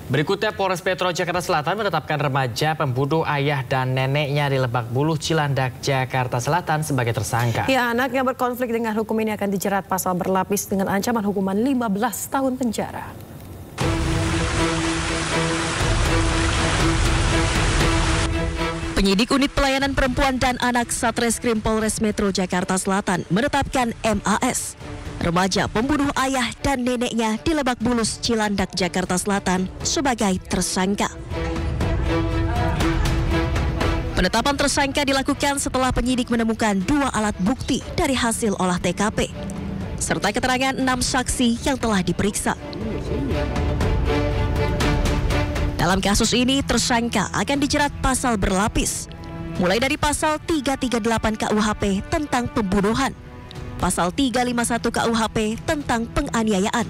Berikutnya, Polres Metro Jakarta Selatan menetapkan remaja pembunuh ayah dan neneknya di Lebak Bulus, Cilandak, Jakarta Selatan sebagai tersangka. Ya, anak yang berkonflik dengan hukum ini akan dijerat pasal berlapis dengan ancaman hukuman 15 tahun penjara. Penyidik Unit Pelayanan Perempuan dan Anak Satreskrim Polres Metro Jakarta Selatan menetapkan MAS, remaja pembunuh ayah dan neneknya di Lebak Bulus, Cilandak, Jakarta Selatan sebagai tersangka. Penetapan tersangka dilakukan setelah penyidik menemukan 2 alat bukti dari hasil olah TKP, serta keterangan 6 saksi yang telah diperiksa. Dalam kasus ini, tersangka akan dijerat pasal berlapis, mulai dari pasal 338 KUHP tentang pembunuhan, pasal 351 KUHP tentang penganiayaan,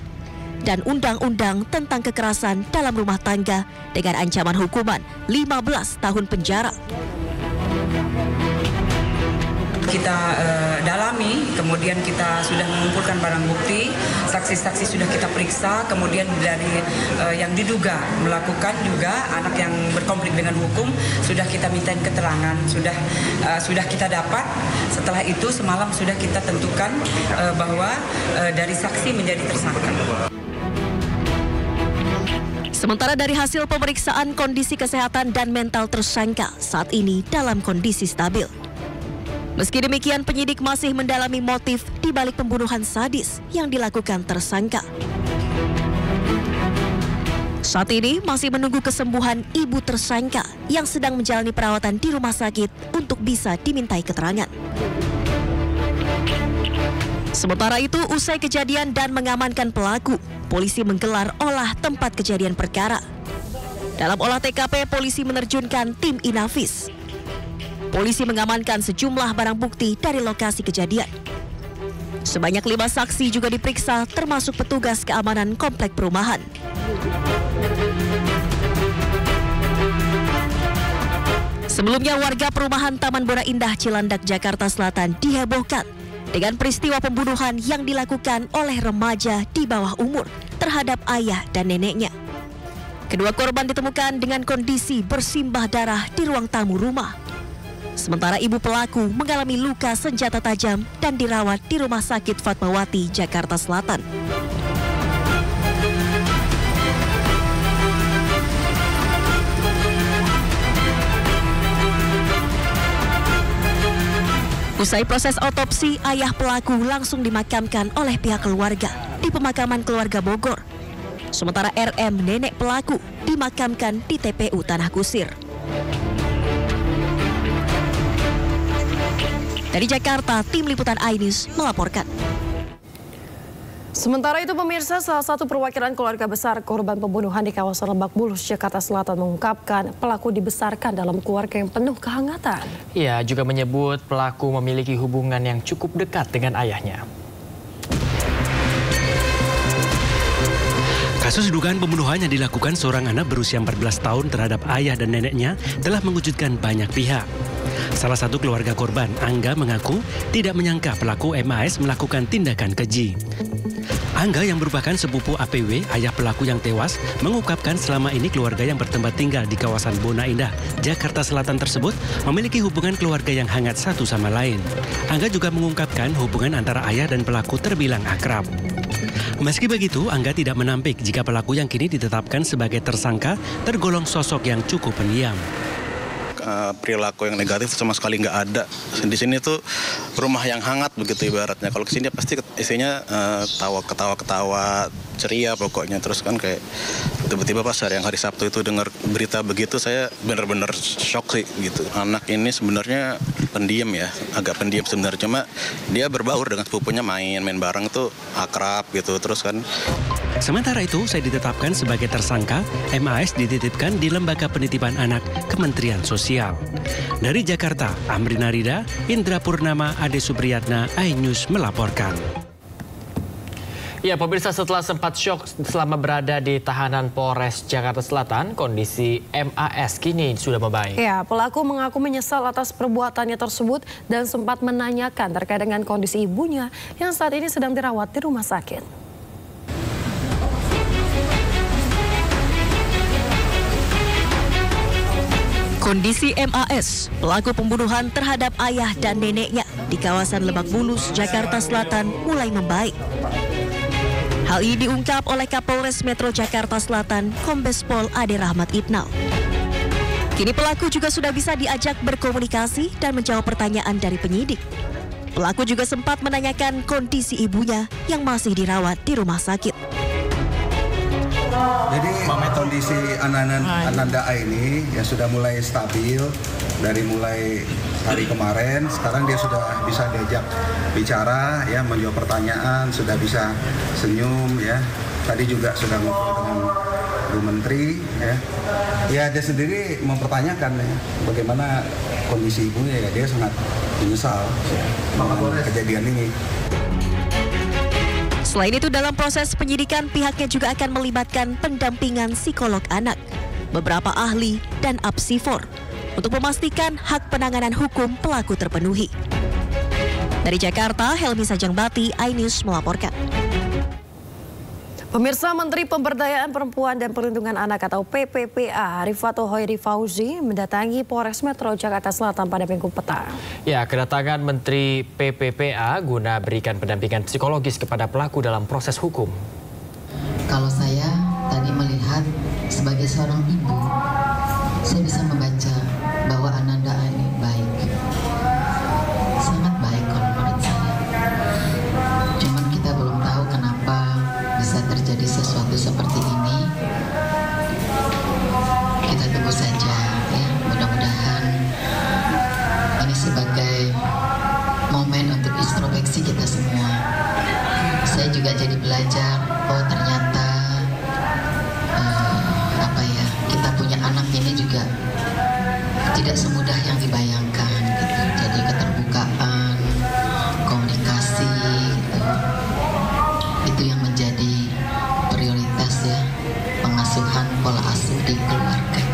dan Undang-Undang tentang kekerasan dalam rumah tangga dengan ancaman hukuman 15 tahun penjara. Kita dalami, kemudian kita sudah mengumpulkan barang bukti, saksi-saksi sudah kita periksa, kemudian dari yang diduga melakukan juga anak yang berkonflik dengan hukum sudah kita mintain keterangan, sudah kita dapat. Setelah itu semalam sudah kita tentukan bahwa dari saksi menjadi tersangka. Sementara dari hasil pemeriksaan, kondisi kesehatan dan mental tersangka saat ini dalam kondisi stabil. Meski demikian, penyidik masih mendalami motif di balik pembunuhan sadis yang dilakukan tersangka. Saat ini masih menunggu kesembuhan ibu tersangka yang sedang menjalani perawatan di rumah sakit untuk bisa dimintai keterangan. Sementara itu, usai kejadian dan mengamankan pelaku, polisi menggelar olah tempat kejadian perkara. Dalam olah TKP, polisi menerjunkan tim Inafis. Polisi mengamankan sejumlah barang bukti dari lokasi kejadian. Sebanyak 5 saksi juga diperiksa, termasuk petugas keamanan komplek perumahan. Sebelumnya, warga perumahan Taman Bona Indah, Cilandak, Jakarta Selatan dihebohkan dengan peristiwa pembunuhan yang dilakukan oleh remaja di bawah umur terhadap ayah dan neneknya. Kedua korban ditemukan dengan kondisi bersimbah darah di ruang tamu rumah. Sementara ibu pelaku mengalami luka senjata tajam dan dirawat di Rumah Sakit Fatmawati, Jakarta Selatan. Usai proses otopsi, ayah pelaku langsung dimakamkan oleh pihak keluarga di pemakaman keluarga Bogor. Sementara RM, nenek pelaku, dimakamkan di TPU Tanah Kusir. Dari Jakarta, tim liputan iNews melaporkan. Sementara itu, pemirsa, salah satu perwakilan keluarga besar korban pembunuhan di kawasan Lebak Bulus, Jakarta Selatan mengungkapkan pelaku dibesarkan dalam keluarga yang penuh kehangatan. Ia juga menyebut pelaku memiliki hubungan yang cukup dekat dengan ayahnya. Kasus dugaan pembunuhan yang dilakukan seorang anak berusia 14 tahun terhadap ayah dan neneknya telah mengejutkan banyak pihak. Salah satu keluarga korban, Angga, mengaku tidak menyangka pelaku MAS melakukan tindakan keji. Angga yang merupakan sepupu APW, ayah pelaku yang tewas, mengungkapkan selama ini keluarga yang bertempat tinggal di kawasan Bona Indah, Jakarta Selatan tersebut memiliki hubungan keluarga yang hangat satu sama lain. Angga juga mengungkapkan hubungan antara ayah dan pelaku terbilang akrab. Meski begitu, Angga tidak menampik jika pelaku yang kini ditetapkan sebagai tersangka tergolong sosok yang cukup pendiam. Perilaku yang negatif sama sekali nggak ada. Di sini tuh rumah yang hangat begitu ibaratnya. Kalau kesini pasti isinya ketawa-ketawa ceria pokoknya. Terus kan kayak tiba-tiba pas hari Sabtu itu dengar berita begitu, saya benar-benar shock sih gitu. Anak ini sebenarnya pendiam ya, agak pendiam sebenarnya. Cuma dia berbaur dengan sepupunya, main bareng tuh akrab gitu. Terus kan. Sementara itu, saya ditetapkan sebagai tersangka. MAS dititipkan di Lembaga Penitipan Anak Kementerian Sosial. Dari Jakarta, Amrina Rida, Indra Purnama, Ade Supriyatna, iNews melaporkan. Ya, pemirsa, setelah sempat syok selama berada di tahanan Polres Jakarta Selatan, kondisi MAS kini sudah membaik. Ya, pelaku mengaku menyesal atas perbuatannya tersebut dan sempat menanyakan terkait dengan kondisi ibunya yang saat ini sedang dirawat di rumah sakit. Kondisi MAS, pelaku pembunuhan terhadap ayah dan neneknya di kawasan Lebak Bulus, Jakarta Selatan mulai membaik. Hal ini diungkap oleh Kapolres Metro Jakarta Selatan, Kombes Pol Ade Rahmat Ibnal. Kini pelaku juga sudah bisa diajak berkomunikasi dan menjawab pertanyaan dari penyidik. Pelaku juga sempat menanyakan kondisi ibunya yang masih dirawat di rumah sakit. Jadi kondisi Ananda A ini ya sudah mulai stabil dari mulai hari kemarin. Sekarang dia sudah bisa diajak bicara, ya, menjawab pertanyaan, sudah bisa senyum, ya. Tadi juga sudah ngobrol dengan Bu Menteri, ya. Ya, dia sendiri mempertanyakan, ya, bagaimana kondisi ibunya. Ya, dia sangat menyesal dengan kejadian ini. Selain itu, dalam proses penyidikan, pihaknya juga akan melibatkan pendampingan psikolog anak, beberapa ahli, dan apsifor untuk memastikan hak penanganan hukum pelaku terpenuhi. Dari Jakarta, Helmi Sajangbati, iNews melaporkan. Pemirsa, Menteri Pemberdayaan Perempuan dan Perlindungan Anak atau PPPA Rifatul Hoiri Fauzi mendatangi Polres Metro Jakarta Selatan pada Minggu petang. Ya, kedatangan Menteri PPPA guna berikan pendampingan psikologis kepada pelaku dalam proses hukum. Kalau saya tadi melihat sebagai seorang ibu, saya bisa membaca bahwa Ananda ini baik. Sangat baik kalau menurut saya. Cuman kita belum tahu kenapa bisa terjadi sesuatu seperti ini. Kita tunggu saja, ya. Mudah-mudahan ini sebagai momen untuk introspeksi kita semua. Saya juga jadi belajar, oh ternyata kita punya anak ini juga tidak semudah yang dibayangkan, gitu. Jadi keterbukaan, komunikasi, gitu. Itu yang menjadi prioritas, ya, pengasuhan pola asuh di keluarga.